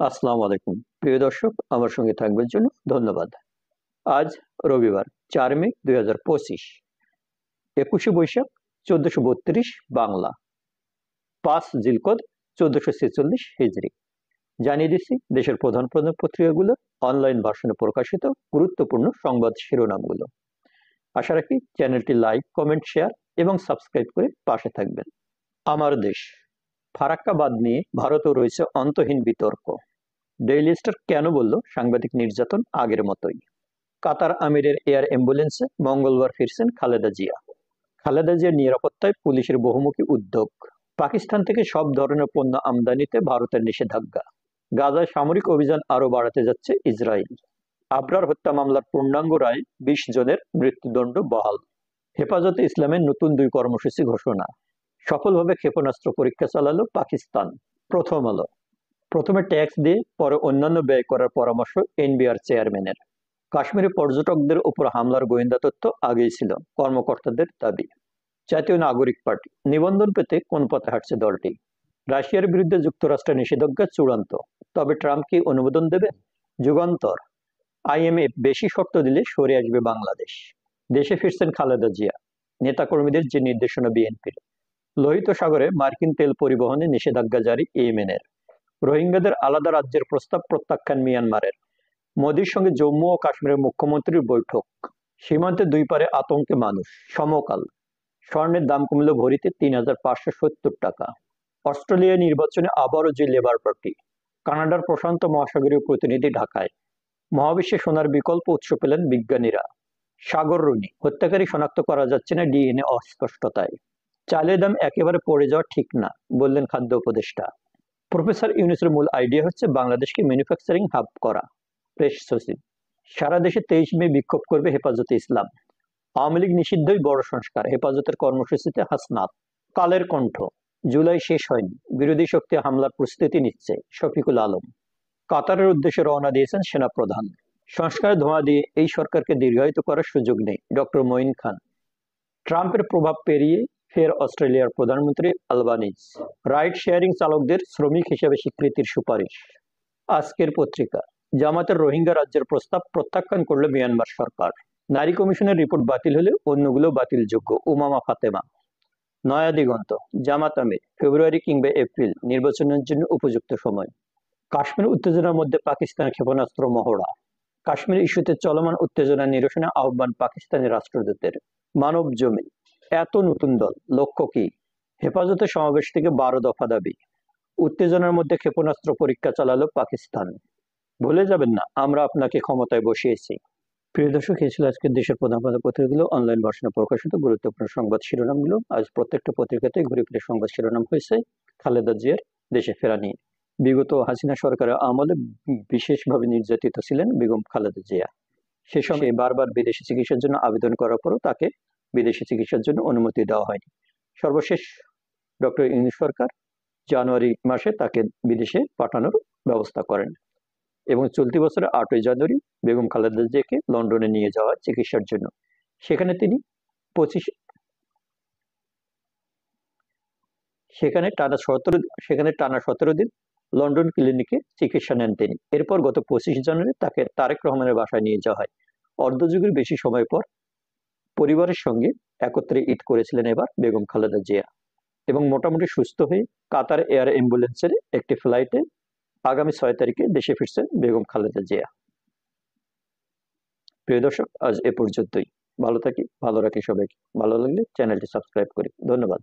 আসসালামু আলাইকুম প্রিয় দর্শক, আমার সঙ্গে থাকবার জন্য ধন্যবাদ। আজ রবিবার 4 মে 2025, 21শে বৈশাখ 1432 বাংলা, 5 জিলকদ 1446 হিজরি। জানিয়ে দিচ্ছি দেশের প্রধান প্রধান পত্রিকাগুলো অনলাইন ভার্সনে প্রকাশিত গুরুত্বপূর্ণ সংবাদ শিরোনামগুলো। আশা রাখি চ্যানেলটি লাইক, কমেন্ট, শেয়ার এবং সাবস্ক্রাইব করে পাশে থাকবেন। আমার দেশ ফারাক্কা বাঁধ নিয়ে ভারতেও রয়েছে অন্তহীন বিতর্ক। ডেইলি স্টার কেন বলল সাংবাদিক নির্যাতন আগের মতোই। কাতার আমিরের এয়ার অ্যাম্বুলেন্সে মঙ্গলবার ফিরছেন খালেদা জিয়া। খালেদা জিয়ার নিরাপত্তায় পুলিশের বহুমুখী উদ্যোগ। পাকিস্তান থেকে সব ধরনের পণ্য আমদানিতে ভারতের নিষেধাজ্ঞা। গাজায় সামরিক অভিযান আরও বাড়াতে যাচ্ছে ইসরায়েল। আবরার হত্যা মামলার পূর্ণাঙ্গ রায় 20 জনের মৃত্যুদণ্ড বহাল। হেফাজতে ইসলামের নতুন 2 কর্মসূচি ঘোষণা। সফলভাবে ক্ষেপণাস্ত্র পরীক্ষা চালালো পাকিস্তান। প্রথম আলো। প্রথমে ট্যাক্স দিয়ে পরে অন্যান্য ব্যয় করার পরামর্শ এনবিআর চেয়ারম্যানের। কাশ্মীরে পর্যটকদের উপর হামলার গোয়েন্দা তথ্য আগেই ছিল, কর্মকর্তাদের দাবি। জাতীয় নাগরিক পার্টি নিবন্ধন পেতে কোন পথে হাঁটছে দলটি। রাশিয়ার বিরুদ্ধে যুক্তরাষ্ট্রের নিষেধাজ্ঞা চূড়ান্ত, তবে ট্রাম্প কি অনুমোদন দেবেন। যুগান্তর। আইএমএফ বেশি শর্ত দিলে সরে আসবে বাংলাদেশ। দেশে ফিরছেন খালেদা জিয়া। নেতাকর্মীদের যে নির্দেশনা বিএনপির। লোহিত সাগরে মার্কিন তেল পরিবহনে নিষেধাজ্ঞা জারি ইয়েমেনের। রোহিঙ্গাদের আলাদা রাজ্যের প্রস্তাব প্রত্যাখ্যান মিয়ানমারের। মোদির সঙ্গে জম্মু ও কাশ্মীরের মুখ্যমন্ত্রীর বৈঠক। সীমান্তের 2 পারে আতঙ্কে মানুষ। সমকাল। স্বর্ণের দাম কমল ভরিতে 3,570 টাকা। অস্ট্রেলিয়া নির্বাচনে আবারও যে লেবার পার্টি। কানাডার প্রশান্ত মহাসাগরীয় প্রতিনিধি ঢাকায়। মহাবিশ্বে সোনার বিকল্প উৎস পেলেন বিজ্ঞানীরা। সাগর রুনি হত্যাকারী শনাক্ত করা যাচ্ছে না ডিএনএ অস্পষ্টতায়। চালের দাম একেবারে পড়ে যাওয়া ঠিক না, বললেন খাদ্য উপদেষ্টা। প্রফেসর ইউনূসের মূল আইডিয়া হচ্ছে বাংলাদেশকে ম্যানুফ্যাকচারিং হাব করা। প্রেস সচিব। সারা দেশে 23 মে বিক্ষোভ করবে হেফাজতে ইসলাম। আওয়ামী লীগ নিষিদ্ধই বড় সংস্কার, হেফাজতের কর্মসূচিতে হাসনাত। কালের কণ্ঠ। জুলাই শেষ হয়নি, বিরোধী শক্তি হামলার প্রস্তুতি নিচ্ছে, শফিকুল আলম। কাতারের উদ্দেশ্যে রওনা দিয়েছেন সেনাপ্রধান। সংস্কারের ধোঁয়া দিয়ে এই সরকারকে দীর্ঘায়িত করার সুযোগ নেই, ডক্টর মঈন খান। ট্রাম্পের প্রভাব পেরিয়ে ফের অস্ট্রেলিয়ার প্রধানমন্ত্রী আলবানিজ। রাইড শেয়ারিং চালকদের শ্রমিক হিসেবে স্বীকৃতির সুপারিশ। আজকের পত্রিকা। জামাতের রোহিঙ্গা রাজ্যের প্রস্তাব প্রত্যাখ্যান করল মিয়ানমার সরকার। নারী কমিশনের রিপোর্ট বাতিল হলে অন্যগুলো বাতিলযোগ্য, উমামা ফাতেমা। নয়া দিগন্ত। জামাত আমির ফেব্রুয়ারি কিংবা এপ্রিল নির্বাচনের জন্য উপযুক্ত সময়। কাশ্মীর উত্তেজনার মধ্যে পাকিস্তান ক্ষেপণাস্ত্র মহড়া। কাশ্মীর ইস্যুতে চলমান উত্তেজনা নিরসনে আহ্বান পাকিস্তানি রাষ্ট্রদূতের। মানব জমিন। এত নতুন দল, লক্ষ্য কি। হেফাজতে সমাবেশ থেকে 12 দফা দাবি। উত্তেজনার মধ্যে ক্ষেপণাস্ত্র পরীক্ষা চালালো পাকিস্তান। ভুলে যাবেন না, আমরা আপনাকে ক্ষমতায় বসিয়েছি। প্রিয় দর্শক, এই ছিল আজকের দেশের প্রধান প্রধান পত্রিকাগুলো অনলাইন ভার্সনে প্রকাশিত গুরুত্বপূর্ণ সংবাদ শিরোনামগুলো। আজ প্রত্যেকটা পত্রিকাতে ঘুরে ফিরে সংবাদ শিরোনাম হয়েছে খালেদা জিয়ার দেশে ফেরা নিয়ে। বিগত হাসিনা সরকারের আমলে বিশেষভাবে নির্যাতিত ছিলেন বেগম খালেদা জিয়া। সে সময় বারবার বিদেশি চিকিৎসার জন্য আবেদন করার পরও তাকে বিদেশি চিকিৎসার জন্য অনুমতি দেওয়া হয়নি। সর্বশেষ ডক্টর ইউনূস সরকার জানুয়ারি মাসে তাকে বিদেশে পাঠানোর ব্যবস্থা করেন এবং চলতি বছরের 8ই জানুয়ারি বেগম খালেদা জিয়াকে লন্ডনে নিয়ে যাওয়া চিকিৎসার জন্য। সেখানে তিনি 25 সেখানে টানা 17 দিন লন্ডন ক্লিনিকে চিকিৎসা নেন তিনি। এরপর গত 25 জানুয়ারি তাকে তারেক রহমানের বাসায় নিয়ে যাওয়া হয়। অর্ধযুগের বেশি সময় পর পরিবারের সঙ্গে একত্রে ঈদ করেছিলেন এবার বেগম খালেদা জিয়া এবং মোটামুটি সুস্থ হয়ে কাতার এয়ার অ্যাম্বুলেন্সের একটি ফ্লাইটে আগামী 6 তারিখে দেশে ফিরছেন বেগম খালেদা জিয়া। প্রিয় দর্শক, আজ এ পর্যন্তই। ভালো থাকি, ভালো রাখি সবাইকে। ভালো লাগলে চ্যানেলটি সাবস্ক্রাইব করি। ধন্যবাদ।